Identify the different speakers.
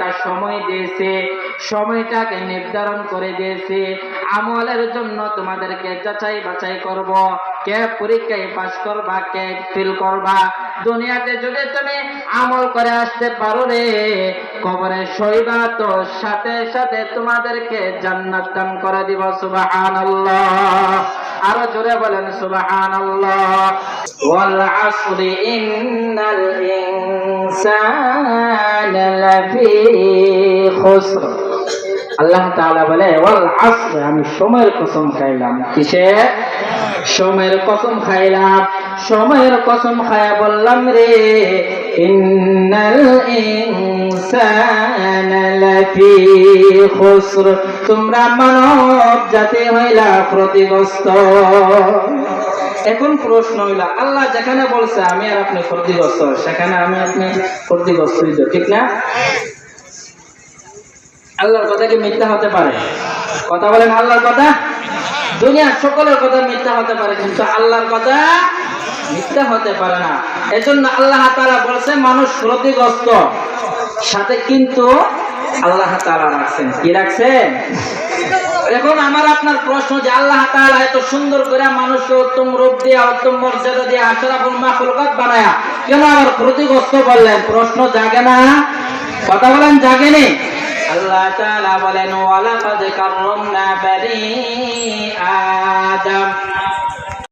Speaker 1: একটা সময় দিয়েছে, সময়টাকে নির্ধারণ করে দিয়েছে। আমলের জন্য তোমাদেরকে যাচাই বাছাই করব, কে পরীক্ষায় পাস করবা, কে ফেল করবা। দুনিয়াতে যদি তুমি আমল করে আসতে পারো রে, কবরে শোইবা তো সাথে সাথে তোমাদেরকে জান্নাত দান করে দিব। সুবহানাল্লাহ, আরো জোরে বলেন সুবহানাল্লাহ। ওয়াল আসরি ইন্নাল ইনসানা লাফি খুসর। আল্লাহ তাআলা বলে ওয়াল আসর, আমি সময়ের কসম খাইলাম। কিসের? সময়ের কসম খাইলাম। সময়ের কসম খায়া বললাম রে, ইন্নাল ইনসানা লাফি খুসর, তোমরা মানব জাতি হইলা ক্ষতিগ্রস্ত। এখন প্রশ্ন হইলা, আল্লাহ যেখানে বলছে আমি আর আপনি ক্ষতিগ্রস্ত, সেখানে আমি আপনি ক্ষতিগ্রস্ত, ঠিক না? আল্লাহর কথা কি মিথ্যা হতে পারে? কথা বলেন, আল্লাহর কথা? দুনিয়ার সকলের কথা মিথ্যা হতে পারে, কিন্তু আল্লাহর কথা মিথ্যা হতে পারে না। এজন্য আল্লাহ তাআলা বলছে মানুষ ক্ষতিগ্রস্ত, সাথে কিন্তু আল্লাহ তাআলা রাখছেন। কি রাখছেন? এখন আমার আপনার প্রশ্ন যে আল্লাহ তাআলা এত সুন্দর করে মানুষকে উত্তম রূপ দিয়ে, উত্তম মর্যাদা দিয়ে, আশরাফুল মাখলুকাত বানায়া কেন আবার ক্ষতিগ্রস্ত বললেন? প্রশ্ন জাগে না? কথা বলেন, জাগেনি? আল্লাহ তাআলা বলেন ওয়ালাকাদ কাররামনা বানি আদম,